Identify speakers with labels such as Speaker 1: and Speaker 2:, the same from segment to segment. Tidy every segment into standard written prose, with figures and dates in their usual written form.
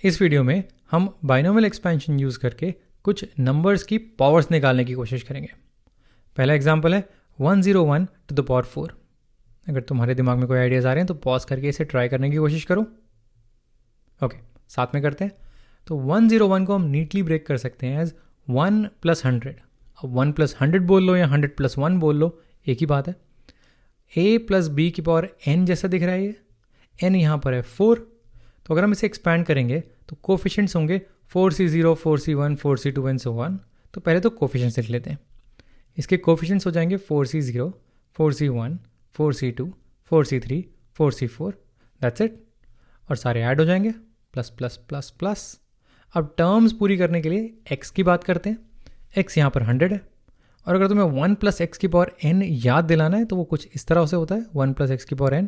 Speaker 1: इस वीडियो में हम बाइनोमियल एक्सपेंशन यूज़ करके कुछ नंबर्स की पावर्स निकालने की कोशिश करेंगे। पहला एग्जांपल है 101 टू द पावर 4। अगर तुम्हारे दिमाग में कोई आइडियाज़ आ रहे हैं तो पॉज करके इसे ट्राई करने की कोशिश करो। ओके, साथ में करते हैं। तो 101 को हम नीटली ब्रेक कर सकते हैं एज 1 + 100। अब 1 + 100 बोल लो या 100 + 1 बोल लो, एक ही बात है। a + b की पावर n जैसा दिख रहा है ये। n यहाँ पर है 4। तो अगर हम इसे एक्सपैंड करेंगे तो कोफिशिएंट्स होंगे 4c0, 4c1, 4c2 and so on. तो पहले तो कोफिशिएंट्स लिख लेते हैं। इसके कोफिशिएंट्स हो जाएंगे 4c0, 4c1, 4c2, 4c3, 4c4। That's it. और सारे ऐड हो जाएंगे प्लस प्लस प्लस प्लस। अब टर्म्स पूरी करने के लिए x की बात करते हैं। x यहाँ पर 100 है। और अगर तुम्हें 1 + x की पावर n याद दिलाना है तो वो कुछ इस तरह से होता है, 1 + x की पावर n।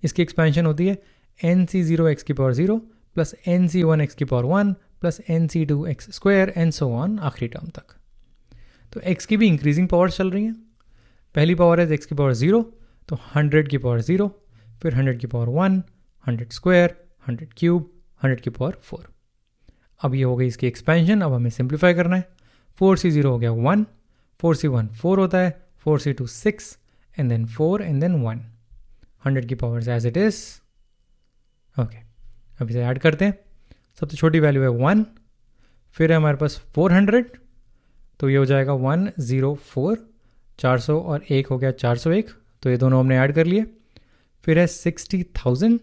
Speaker 1: इसकी एक्सपेंशन होती है nc0 x की पावर 0 प्लस nc1 x की power 1 plus nc2 x square and so on आखिरी टर्म तक। तो x की भी इंक्रीजिंग पावर्स चल रही हैं। पहली पावर है x की पावर 0, तो 100 की पावर 0, फिर 100 की पावर 1, 100 स्क्वायर, 100 क्यूब, 100 की पावर 4। अब ये हो गई इसकी एक्सपेंशन। अब हमें सिंप्लीफाई करना है। 4c0 हो गया 1, 4c1 4 होता है, 4c2 6 and then 4 and then 1। 100 की powers as it is. Okay, अब इसे ऐड करते हैं। सबसे छोटी वैल्यू है 1, फिर है हमारे पास 400, तो ये हो जाएगा 104। 400 और 1 हो गया 401, तो ये दोनों हमने ऐड कर लिए। फिर है 60,000,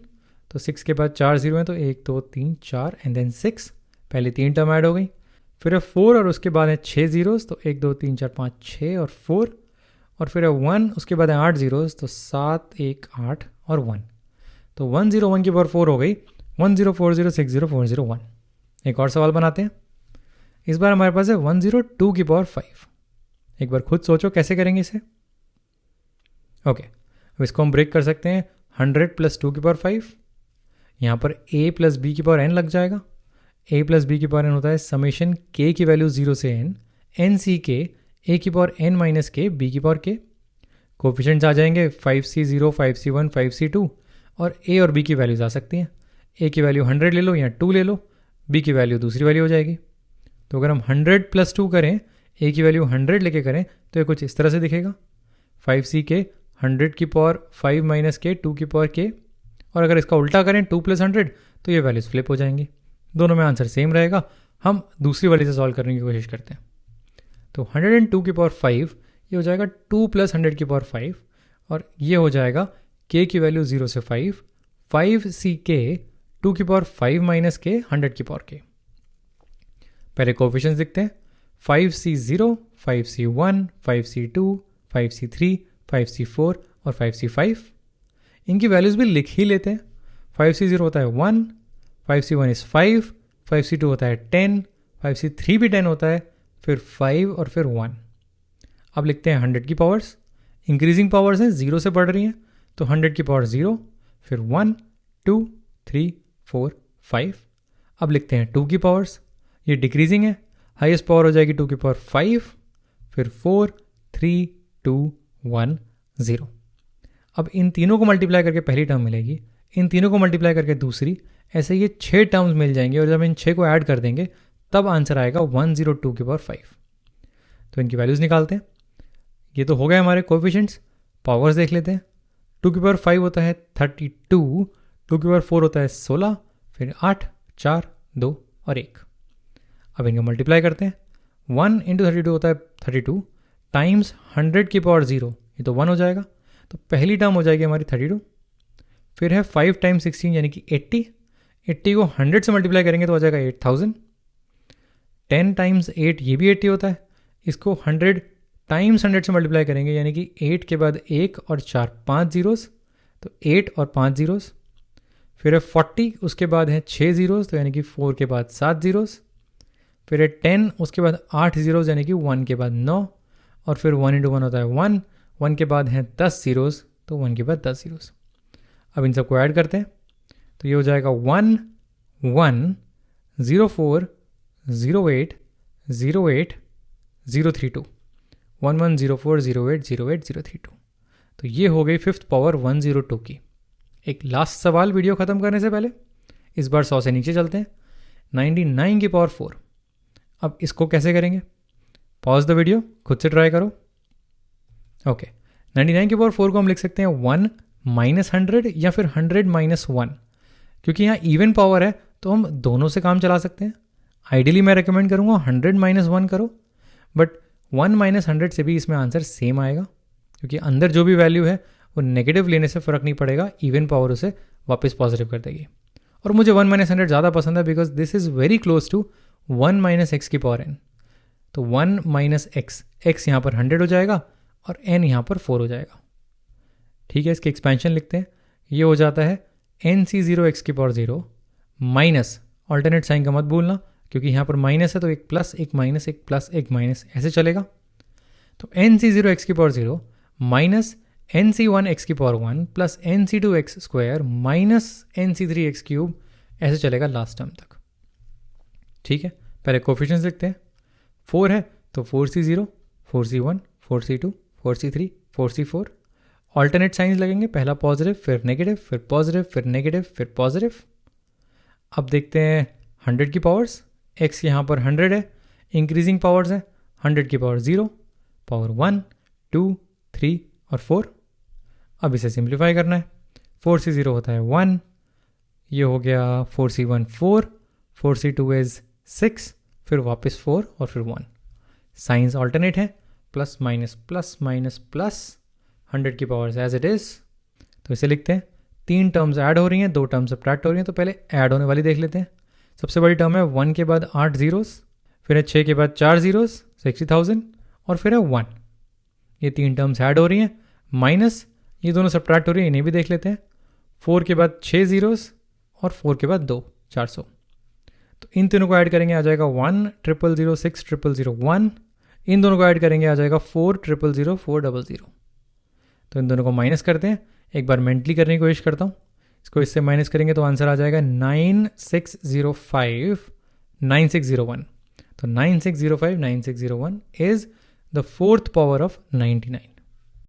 Speaker 1: तो 6 के बाद 4 0 हैं, तो 1 2 3 4 एंड देन 6। पहले 3 टर्म ऐड हो गई। फिर है 4 और उसके बाद है 6 जीरोस, तो 1 2 3 4 5 6 और 4। और फिर है 1, उसके बाद है 8 जीरोस, तो 7 1 8 और 1। तो 101 की पावर 4 हो गई 10406041। एक और सवाल बनाते हैं। इस बार हमारे पास है 102 की पावर 5। एक बार खुद सोचो कैसे करेंगे इसे। ओके, अब इसको हम ब्रेक कर सकते हैं 100 + 2 की पावर 5। यहाँ पर a + b की पावर n लग जाएगा। a + b की पावर n होता है समेशन k की वैल्यू 0 से n सी के a की पावर n - k b की पावर k। कोफिशिएंट्स आ जाएंगे 5c0, 5c1, 5c2 और a और b की वैल्यूज आ सकती हैं। a की वैल्यू 100 ले लो या 2 ले लो, b की वैल्यू दूसरी वैल्यू हो जाएगी। तो अगर हम 100 + 2 करें, a की वैल्यू 100 लेके करें, तो ये कुछ इस तरह से दिखेगा। 5c के 100 की पावर 5 - k 2 की पावर k। और अगर इसका उल्टा करें 2 + 100, तो ये वैल्यूज फ्लिप हो जाएंगी। दोनों में आंसर सेम रहेगा। हम दूसरी वाली से सॉल्व करने की कोशिश करते हैं। तो 102 की पावर 5 ये हो जाएगा 2 + 100 की पावर 5, और ये हो जाएगा k की वैल्यू 0 से 5, 5c k 2 की पावर 5 - k 100 की पावर k। पहले कोफिशिएंट्स दिखते हैं। 5c0, 5c1, 5c2, 5c3, 5c4 और 5c5। इनकी वैल्यूज भी लिख ही लेते हैं। 5c0 होता है 1, 5c1 इज़ 5, 5c2 होता है 10, 5c3 भी 10 होता है, फिर 5 और फिर 1। अब लिखते हैं 100 की पावर्स। इंक्रीजिंग पावर्स हैं, 0 से बढ़ रही हैं, तो 100 की पावर 0, फिर 1 2 3 4 5। अब लिखते हैं 2 की पावर्स। ये डिक्रीजिंग है, हाईएस्ट पावर हो जाएगी 2 की पावर 5, फिर 4 3 2 1 0। अब इन तीनों को मल्टीप्लाई करके पहली टर्म मिलेगी, इन तीनों को मल्टीप्लाई करके दूसरी, ऐसे ये 6 टर्म्स मिल जाएंगे। और जब इन 6 को ऐड कर देंगे तब आंसर आएगा 102 की पावर 5। तो इनकी वैल्यूज़ निकालते हैं। ये तो हो गए हमारे कोफिशिएंट्स। पावर्स देख लेते हैं। 2 की पावर 5 होता है 32, 2 की पावर 4 होता है 16, फिर 8 4 2 और 1। अब इनको मल्टीप्लाई करते हैं। 1 × 32 होता है 32 टाइम्स 100 की पावर 0, ये तो 1 हो जाएगा। तो पहली टर्म हो जाएगी हमारी 32। फिर है 5 × 16 यानी कि 80। 80 को 100 से मल्टीप्लाई करेंगे तो हो जाएगा 8000। 10 × 8 ये भी 80 होता है। इसको 100 टाइम्स 100 से मल्टीप्लाई करेंगे यानी कि 8 के बाद 1 और 4 5 जीरोस, तो 8 और 5 जीरोस। फिर है 40, उसके बाद है 6 जीरोस, तो यानी कि 4 के बाद 7 जीरोस। फिर है 10, उसके बाद 8 जीरोस यानी कि 1 के बाद 9। और फिर 1 × 1 होता है 1, 1 के बाद है 10 जीरोस, तो 1 के बाद 10 जीरोस। अब इन सबको ऐड करते हैं, तो ये हो जाएगा 1 1 0 4 0 8 0 8 0 3 2, 1 1 0 4 0 8 0 8 0 3 2। तो ये हो गई 5th पावर 102 की। एक लास्ट सवाल वीडियो ख़त्म करने से पहले, इस बार 100 से नीचे चलते हैं। 99 की पावर 4। अब इसको कैसे करेंगे? पॉज द वीडियो, खुद से ट्राई करो। ओके, 99 की पावर 4 को हम लिख सकते हैं 1 माइनस 100 या फिर 100 माइनस 1। क्योंकि यहाँ इवन पावर है तो हम दोनों से काम चला सकते हैं। आइडियली मैं रेकमेंड करूँगा 100 माइनस 1 करो, बट 1 माइनस 100 से भी इसमें आंसर सेम आएगा, क्योंकि अंदर जो भी वैल्यू है वो नेगेटिव लेने से फ़र्क नहीं पड़ेगा, इवन पावर उसे वापस पॉजिटिव कर देगी। और मुझे 1 माइनस 100 ज़्यादा पसंद है because this is very close to 1 minus x की पावर n। तो 1 माइनस एक्स, एक्स यहाँ पर 100 हो जाएगा और n यहाँ पर 4 हो जाएगा। ठीक है, इसकी एक्सपेंशन लिखते हैं। ये हो जाता है nc0 x की पावर 0 माइनस, ऑल्टरनेट साइन का मत भूलना क्योंकि यहाँ पर माइनस है तो एक प्लस एक माइनस एक प्लस एक माइनस ऐसे चलेगा। तो nc0 x की पावर 0 माइनस nc1 x की power 1 plus nc2 x square minus nc3 x cube ऐसे चलेगा लास्ट टर्म तक। ठीक है, पहले कोफिशिएंट्स लिखते हैं। 4 है तो 4c0, 4c1, 4c2, 4c3, 4c4। Alternate science लगेंगे, पहला पॉजिटिव फिर नेगेटिव फिर पॉजिटिव फिर नेगेटिव फिर पॉजिटिव। अब देखते हैं 100 की पावर्स। x यहाँ पर 100 है, इंक्रीजिंग पावर्स है, 100 की पावर 0, पावर 1, 2, 3 और 4। अब इसे सिंप्लीफाई करना है। 4c0 होता है 1, ये हो गया 4c1 4, 4c2 इज 6, फिर वापस 4 और फिर 1। साइंस ऑल्टरनेट है, plus minus plus minus plus 100 की पावर्स एज इट इज़। तो इसे लिखते हैं। 3 टर्म्स ऐड हो रही हैं, 2 टर्म्स सब्ट्रैक्ट हो रही हैं, तो पहले ऐड होने वाली देख लेते हैं। सबसे बड़ी टर्म है 1 के बाद 8 जीरोस, फिर है 6 के बाद 4 जीरोस 60,000 और फिर है 1। ये 3 टर्म्स ऐड हो रही हैं, माइनस ये दोनों सब्ट्रैक्ट हो रही हैं, इन्हें भी देख लेते हैं। 4 के बाद 6 जीरोस और 4 के बाद 2, 400। तो इन तीनों को ऐड करेंगे आ जाएगा 1 000 6 000 1। इन दोनों को ऐड करेंगे आ जाएगा 4 000 400। तो इन दोनों को माइनस करते हैं। एक बार मेंटली करने की कोशिश करता हूँ। इसको इससे माइनस करेंगे तो आंसर आ जाएगा 9605 9601। तो 9605 9601 is the 4th power of 99।